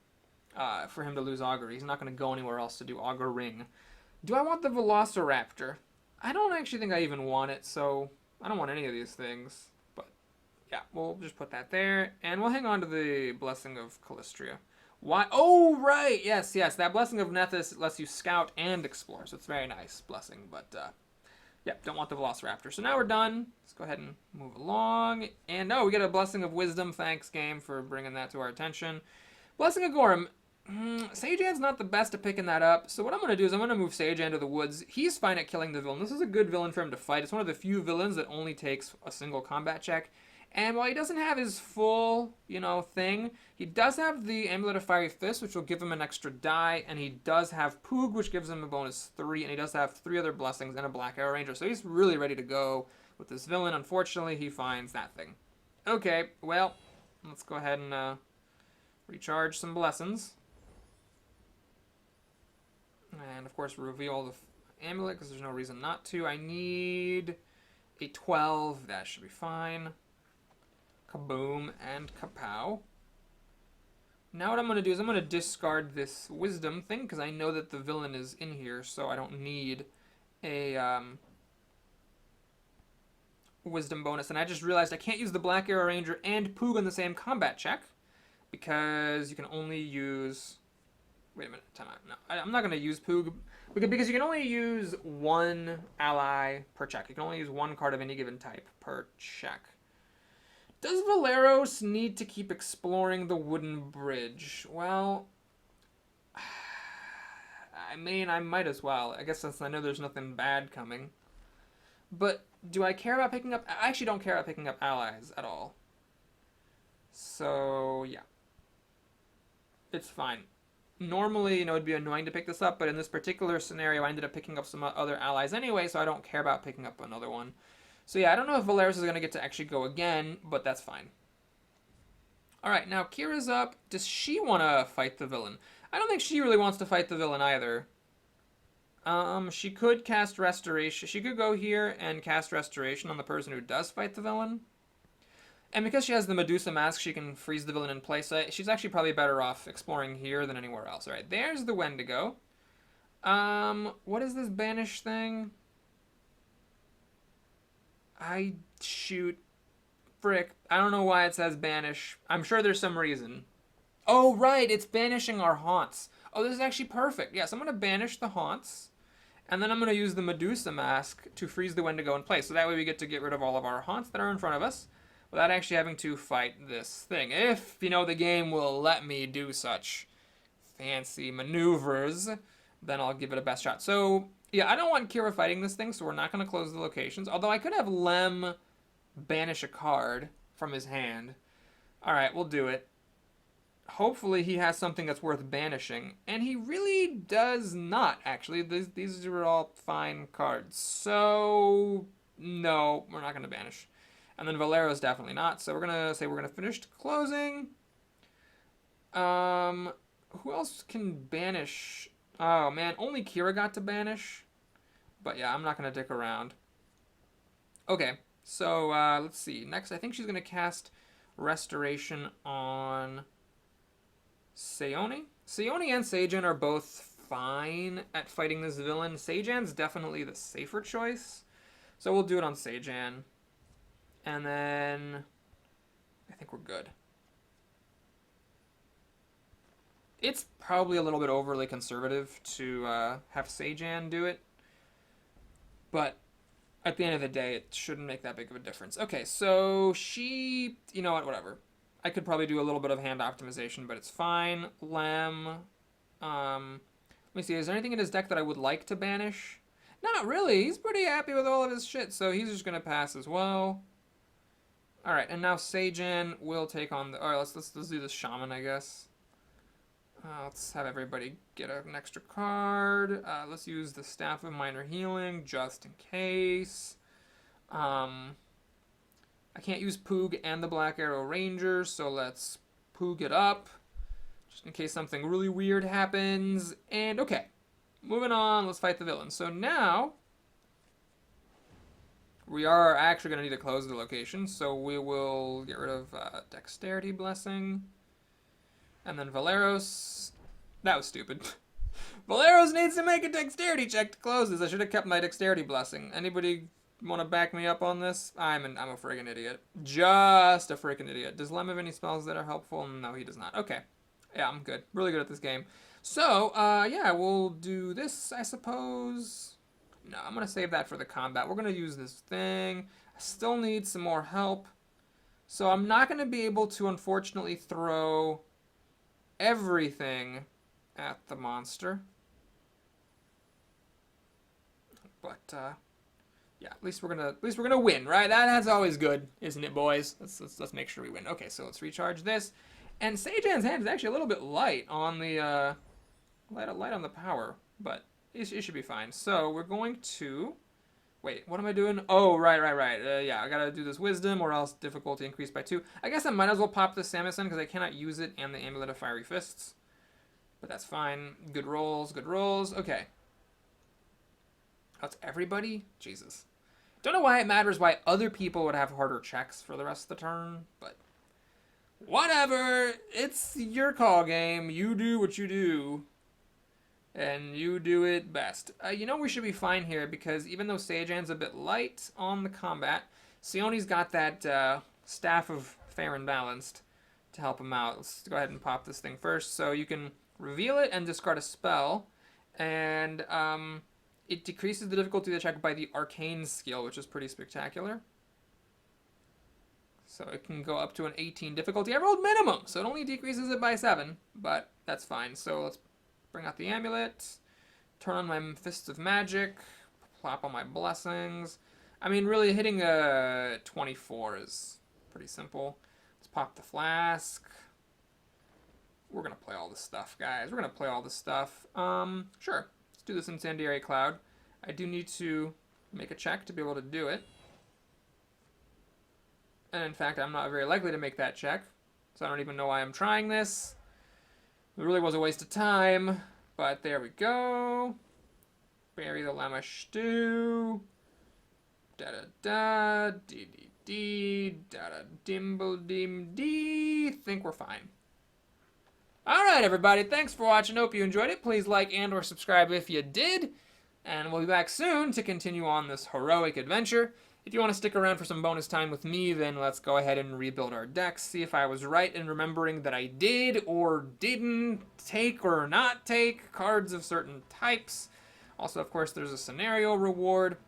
for him to lose Augury. He's not going to go anywhere else to do Auguring. Do I want the Velociraptor? I don't actually think I even want it, so I don't want any of these things. But yeah, we'll just put that there, and we'll hang on to the Blessing of Callistria. Why? Oh, right! Yes, that Blessing of Nethys lets you scout and explore, so it's a very nice blessing, but yeah, don't want the Velociraptor. So now we're done. Let's go ahead and move along. And no, we get a Blessing of Wisdom. Thanks, game, for bringing that to our attention. Blessing of Gorm. Sajan's not the best at picking that up. So what I'm going to do is I'm going to move Sajan to the woods. He's fine at killing the villain. This is a good villain for him to fight. It's one of the few villains that only takes a single combat check. And while he doesn't have his full, thing, he does have the Amulet of Fiery Fist, which will give him an extra die, and he does have Poog, which gives him a bonus 3, and he does have 3 other blessings and a Black Arrow Ranger, so he's really ready to go with this villain. Unfortunately, he finds that thing. Okay, well, let's go ahead and recharge some blessings. And, of course, reveal the amulet, because there's no reason not to. I need a 12. That should be fine. Kaboom and kapow. Now what I'm going to do is I'm going to discard this wisdom thing, because I know that the villain is in here, so I don't need a wisdom bonus. And I just realized I can't use the Black Arrow Ranger and Poog on the same combat check, because you can only use... Wait a minute, time out. No, I'm not going to use Poog, because you can only use one ally per check. You can only use one card of any given type per check. Does Valeros need to keep exploring the wooden bridge? Well, I mean, I might as well. I guess since I know there's nothing bad coming. But do I care about picking up... I actually don't care about picking up allies at all. So, yeah. It's fine. Normally, it'd be annoying to pick this up, but in this particular scenario, I ended up picking up some other allies anyway, so I don't care about picking up another one. So yeah, I don't know if Valeros is going to get to actually go again, but that's fine. Alright, now Kira's up. Does she want to fight the villain? I don't think she really wants to fight the villain either. She could cast Restoration. She could go here and cast Restoration on the person who does fight the villain. And because she has the Medusa mask, she can freeze the villain in place. She's actually probably better off exploring here than anywhere else. Alright, there's the Wendigo. What is this banish thing? Frick. I don't know why it says banish. I'm sure there's some reason. Oh, right, it's banishing our haunts. Oh, this is actually perfect. Yes, I'm going to banish the haunts. And then I'm going to use the Medusa mask to freeze the Wendigo in place. So that way we get to get rid of all of our haunts that are in front of us without actually having to fight this thing. If, the game will let me do such fancy maneuvers, then I'll give it a best shot. So, yeah, I don't want Kira fighting this thing, so we're not going to close the locations. Although I could have Lem banish a card from his hand. Alright, we'll do it. Hopefully he has something that's worth banishing. And he really does not, actually. These are all fine cards. So, no, we're not going to banish. And then Valero's definitely not. So we're going to say we're going to finish closing. Who else can banish? Oh, man, only Kira got to banish. But yeah, I'm not going to dick around. Okay, so let's see. Next, I think she's going to cast Restoration on Seoni. Seoni and Seijan are both fine at fighting this villain. Seijan's definitely the safer choice. So we'll do it on Seijan. And then I think we're good. It's probably a little bit overly conservative to have Seijan do it. But at the end of the day, it shouldn't make that big of a difference. Okay, so she... You know what? Whatever. I could probably do a little bit of hand optimization, but it's fine. Lem. Let me see. Is there anything in his deck that I would like to banish? Not really. He's pretty happy with all of his shit, so he's just going to pass as well. Alright, and now Seijan will take on the... Alright, let's do the Shaman, I guess. Let's have everybody get an extra card. Let's use the Staff of Minor Healing, just in case. I can't use Poog and the Black Arrow Ranger, so let's Poog it up. Just in case something really weird happens. And, okay. Moving on, let's fight the villain. So now... we are actually going to need to close the location, so we will get rid of Dexterity Blessing. And then Valeros. That was stupid. Valeros needs to make a Dexterity check to close this. I should have kept my Dexterity Blessing. Anybody want to back me up on this? I'm a friggin' idiot. Just a friggin' idiot. Does Lem have any spells that are helpful? No, he does not. Okay. Yeah, I'm good. Really good at this game. So, yeah, we'll do this, I suppose. No, I'm going to save that for the combat. We're going to use this thing. I still need some more help. So I'm not going to be able to, unfortunately, throw everything at the monster. But Yeah, at least we're gonna win, right? That's always good, isn't it, boys? Let's make sure we win. Okay, so let's recharge this. And Seijan's hand is actually a little bit light on the light on the power, but it should be fine. So we're going to wait. What am I doing? Oh, right. Yeah, I gotta do this wisdom, or else difficulty increased by 2. I guess I might as well pop the Samison because I cannot use it and the Amulet of Fiery Fists. But that's fine. Good rolls, good rolls. Okay. That's everybody? Jesus. Don't know why it matters why other people would have harder checks for the rest of the turn, but whatever. It's your call game. You do what you do. And you do it best. You know we should be fine here because even though Seijan's a bit light on the combat, Sione's got that Staff of Fair and Balanced to help him out. Let's go ahead and pop this thing first. So you can reveal it and discard a spell. And it decreases the difficulty of the check by the Arcane skill, which is pretty spectacular. So it can go up to an 18 difficulty. I rolled minimum, so it only decreases it by 7, but that's fine. So let's bring out the amulet, turn on my Fists of Magic, plop on my blessings. I mean, really hitting a 24 is pretty simple. Let's pop the flask. We're going to play all this stuff, guys. We're going to play all this stuff. Sure. Let's do this Incendiary Cloud. I do need to make a check to be able to do it. And in fact, I'm not very likely to make that check. So I don't even know why I'm trying this. It really was a waste of time. But there we go. Bury the Llama Stew. Da-da-da. Dee-dee-dee. Da-da-dimble-dim-dee. Think we're fine. Alright, everybody. Thanks for watching. Hope you enjoyed it. Please like and or subscribe if you did. And we'll be back soon to continue on this heroic adventure. If you want to stick around for some bonus time with me, then let's go ahead and rebuild our decks. See if I was right in remembering that I did or didn't take or not take cards of certain types. Also, of course, there's a scenario reward.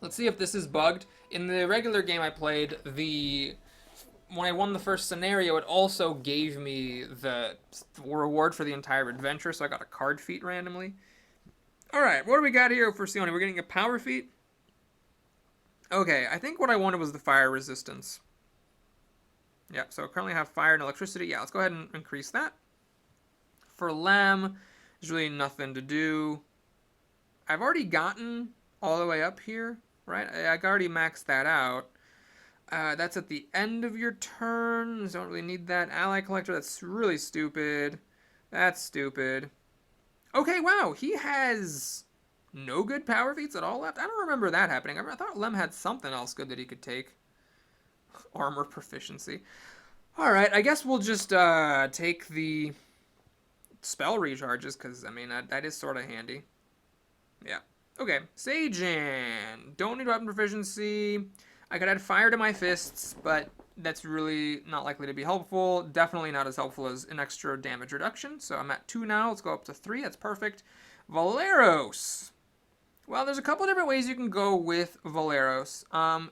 Let's see if this is bugged. In the regular game I played, when I won the first scenario, it also gave me the reward for the entire adventure, so I got a card feat randomly. Alright, what do we got here for Sione? We're getting a power feat. Okay, I think what I wanted was the fire resistance. Yeah, so I currently have fire and electricity. Yeah, let's go ahead and increase that. For Lem, there's really nothing to do. I've already gotten all the way up here, right? I already maxed that out. That's at the end of your turn. Don't really need that. Ally Collector, that's really stupid. That's stupid. Okay, wow, he has no good power feats at all left? I don't remember that happening. I thought Lem had something else good that he could take. Armor proficiency. Alright, I guess we'll just take the spell recharges, because, I mean, that is sort of handy. Yeah. Okay, Seijan. Don't need weapon proficiency. I could add fire to my fists, but that's really not likely to be helpful. Definitely not as helpful as an extra damage reduction. So I'm at 2 now. Let's go up to 3. That's perfect. Valeros. Well, there's a couple different ways you can go with Valeros.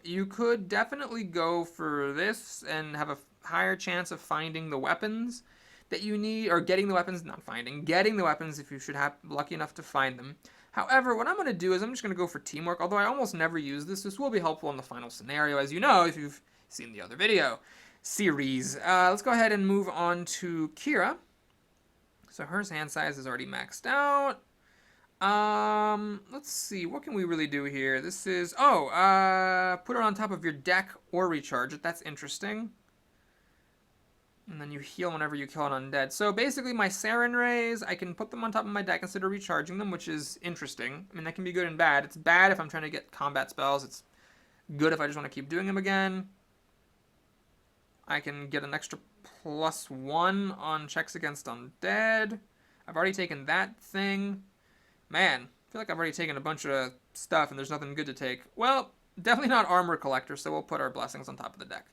You could definitely go for this and have a higher chance of finding the weapons that you need, or getting the weapons, not finding, getting the weapons if you should have lucky enough to find them. However, what I'm going to do is I'm just going to go for teamwork, although I almost never use this. This will be helpful in the final scenario, as you know, if you've seen the other video series. Let's go ahead and move on to Kira. So her hand size is already maxed out. Let's see, what can we really do here? This is, put her on top of your deck or recharge it. That's interesting. And then you heal whenever you kill an undead. So basically my Sarin Rays, I can put them on top of my deck instead of recharging them, which is interesting. I mean, that can be good and bad. It's bad if I'm trying to get combat spells. It's good if I just want to keep doing them again. I can get an extra +1 on checks against undead. I've already taken that thing. Man, I feel like I've already taken a bunch of stuff and there's nothing good to take. Well, definitely not Armor Collector, so we'll put our blessings on top of the deck.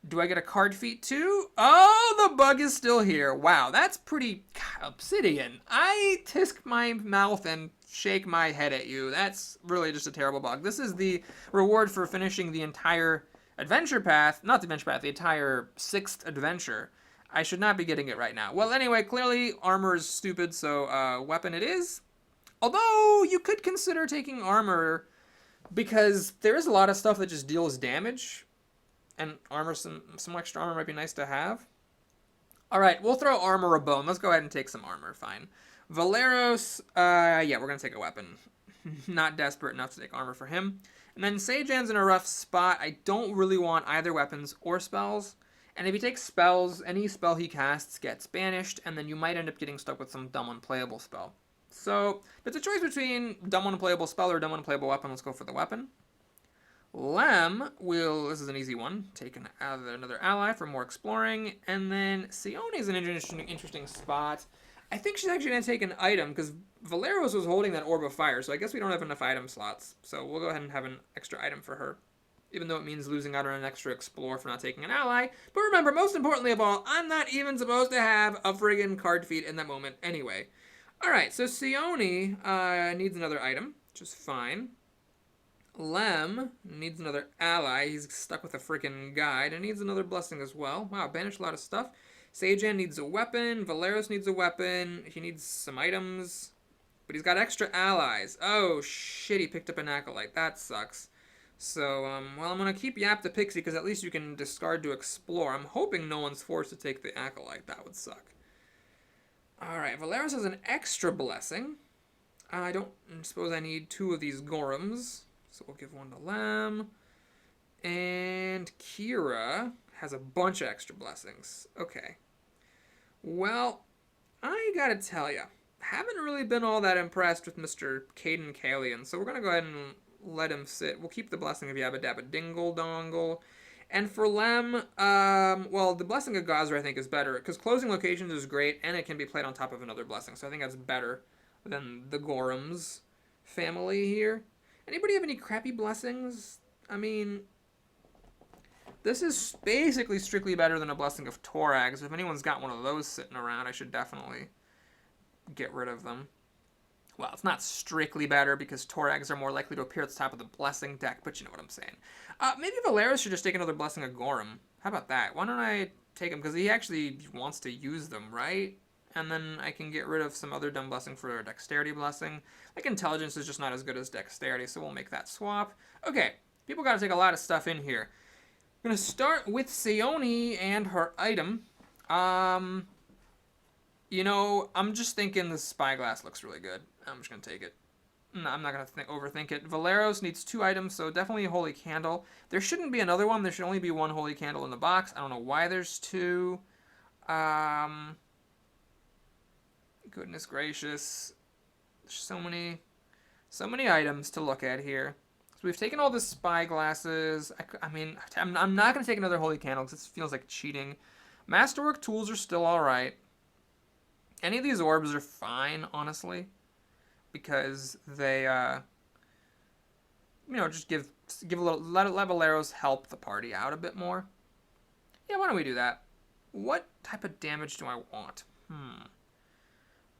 Do I get a card feat too? Oh, the bug is still here. Wow, that's pretty Obsidian. I tisk my mouth and shake my head at you. That's really just a terrible bug. This is the reward for finishing the entire adventure path. Not the adventure path, the entire 6th adventure. I should not be getting it right now. Well, anyway, clearly armor is stupid, so weapon it is. Although, you could consider taking armor because there is a lot of stuff that just deals damage, and armor, some extra armor might be nice to have. All right, we'll throw armor a bone. Let's go ahead and take some armor. Fine. Valeros, yeah, we're gonna take a weapon. Not desperate enough to take armor for him. And then Sejan's in a rough spot. I don't really want either weapons or spells. And if he takes spells, any spell he casts gets banished, and then you might end up getting stuck with some dumb unplayable spell. So, if it's a choice between dumb unplayable spell or dumb unplayable weapon, let's go for the weapon. Lem will, this is an easy one, take another ally for more exploring. And then Sione's an interesting spot. I think she's actually going to take an item, because Valeros was holding that Orb of Fire, so I guess we don't have enough item slots. So we'll go ahead and have an extra item for her, even though it means losing out on an extra explore for not taking an ally. But remember, most importantly of all, I'm not even supposed to have a friggin' card feed in that moment anyway. Alright, so Sione needs another item, which is fine. Lem needs another ally. He's stuck with a freaking guide and needs another blessing as well. Wow, banished a lot of stuff. Sejan needs a weapon. Valeros needs a weapon. He needs some items. But he's got extra allies. Oh, shit, he picked up an acolyte. That sucks. So, well, I'm going to keep Yap the Pixie because at least you can discard to explore. I'm hoping no one's forced to take the acolyte. That would suck. Alright, Valeros has an extra blessing. I don't suppose I need 2 of these Gorums. So we'll give one to Lem. And Kira has a bunch of extra blessings. Okay. Well, I gotta tell ya, haven't really been all that impressed with Mr. Caden Kalian, so we're gonna go ahead and let him sit. We'll keep the blessing of Yabba Dabba Dingle Dongle. And for Lem, well, the blessing of Gazra I think is better, because closing locations is great, and it can be played on top of another blessing, so I think that's better than the Gorum's family here. Anybody have any crappy blessings? I mean, this is basically strictly better than a blessing of Torag, so if anyone's got one of those sitting around, I should definitely get rid of them. Well, it's not strictly better because Torags are more likely to appear at the top of the blessing deck, but you know what I'm saying. Maybe Valeris should just take another blessing of Gorum. How about that? Why don't I take him? Because he actually wants to use them, right? And then I can get rid of some other dumb blessing for a dexterity blessing. Like intelligence is just not as good as dexterity, so we'll make that swap. Okay, people got to take a lot of stuff in here. I'm going to start with Sione and her item. You know, I'm just thinking the spyglass looks really good. I'm just going to take it. No, I'm not going to overthink it. Valeros needs 2 items, so definitely a Holy Candle. There shouldn't be another one. There should only be 1 Holy Candle in the box. I don't know why there's 2. Goodness gracious. There's so many items to look at here. So we've taken all the spyglasses. I mean, I'm not going to take another Holy Candle because it feels like cheating. Masterwork tools are still alright. Any of these orbs are fine, honestly. Because they, you know, just give a little, let Valeros help the party out a bit more. Yeah, why don't we do that? What type of damage do I want?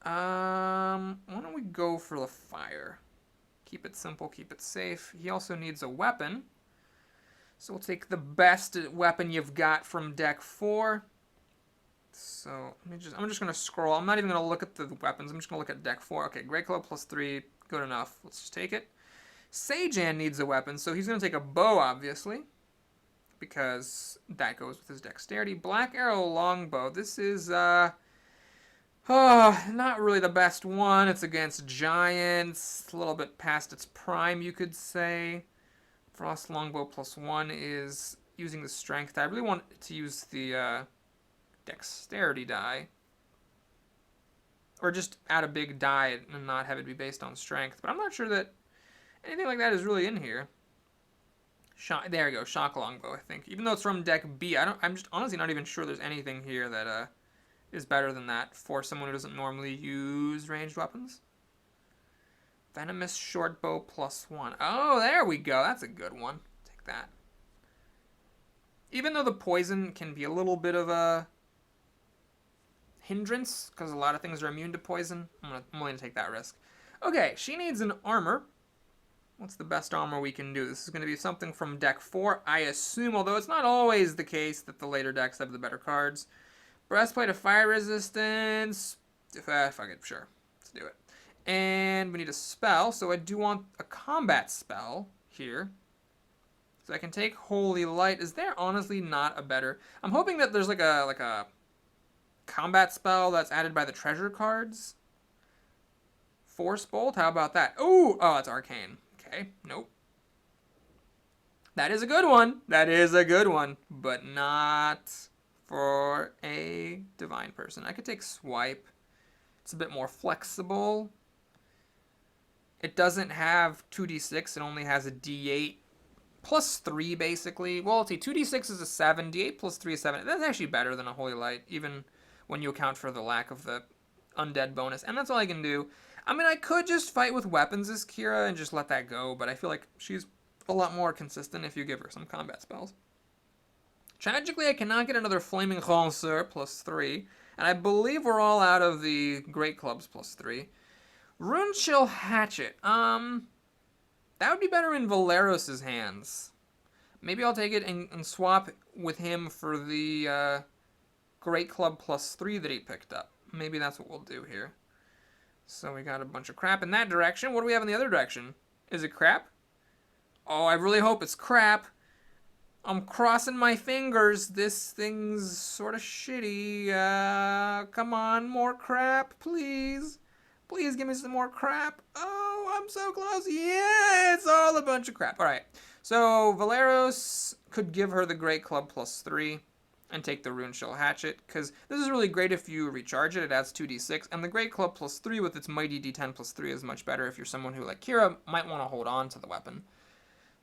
Why don't we go for the fire? Keep it simple, keep it safe. He also needs a weapon. So we'll take the best weapon you've got from deck 4. So I'm just going to scroll. I'm not even going to look at the weapons. I'm just going to look at deck 4. Okay, Great Club plus 3. Good enough. Let's just take it. Sejan needs a weapon, so he's going to take a bow, obviously. Because that goes with his dexterity. Black Arrow Longbow. This is, not really the best one. It's against giants. A little bit past its prime, you could say. Frost Longbow plus 1 is using the strength die. I really want to use the, dexterity die, or just add a big die and not have it be based on strength, but I'm not sure that anything like that is really in here. There we go, Shock Longbow, I think. Even though it's from deck B, I'm just honestly not even sure there's anything here that is better than that for someone who doesn't normally use ranged weapons. Venomous Short Bow plus 1. Oh, there we go, that's a good one. Take that. Even though the poison can be a little bit of a hindrance, because a lot of things are immune to poison, I'm willing to take that risk. Okay, she needs an armor. What's the best armor we can do? This is going to be something from deck 4, I assume, although it's not always the case that the later decks have the better cards. Breastplate of fire resistance. Fuck it, sure. Let's do it. And we need a spell, so I do want a combat spell here. So I can take Holy Light. Is there honestly not a better? I'm hoping that there's like a combat spell that's added by the treasure cards. Force Bolt, how about that? Ooh, oh, it's Arcane. Okay, nope. That is a good one. That is a good one, but not for a divine person. I could take Swipe. It's a bit more flexible. It doesn't have 2d6. It only has a d8 plus 3, basically. Well, let's see. 2d6 is a 7. d8 plus 3 is 7. That's actually better than a Holy Light, even when you account for the lack of the undead bonus. And that's all I can do. I mean, I could just fight with weapons as Kira and just let that go, but I feel like she's a lot more consistent if you give her some combat spells. Tragically, I cannot get another Flaming Ranceur plus 3, and I believe we're all out of the Great Clubs plus 3. Runechill Hatchet. That would be better in Valeros' hands. Maybe I'll take it and swap with him for the Great Club plus 3 that he picked up. Maybe that's what we'll do here. So we got a bunch of crap in that direction. What do we have in the other direction? Is it crap? Oh, I really hope it's crap. I'm crossing my fingers. This thing's sort of shitty. Come on, more crap, please. Please give me some more crap. Oh, I'm so close. Yeah, it's all a bunch of crap. All right. So Valeros could give her the Great Club plus 3 and take the Runechill Hatchet, because this is really great if you recharge it. It adds 2d6, and the Great Club plus 3 with its mighty d10 plus 3 is much better if you're someone who, like Kira, might want to hold on to the weapon.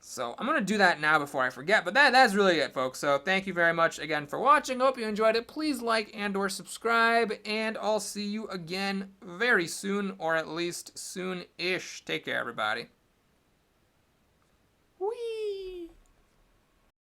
So I'm going to do that now before I forget, but that's really it, folks. So thank you very much again for watching. Hope you enjoyed it. Please like and or subscribe, and I'll see you again very soon, or at least soon-ish. Take care, everybody.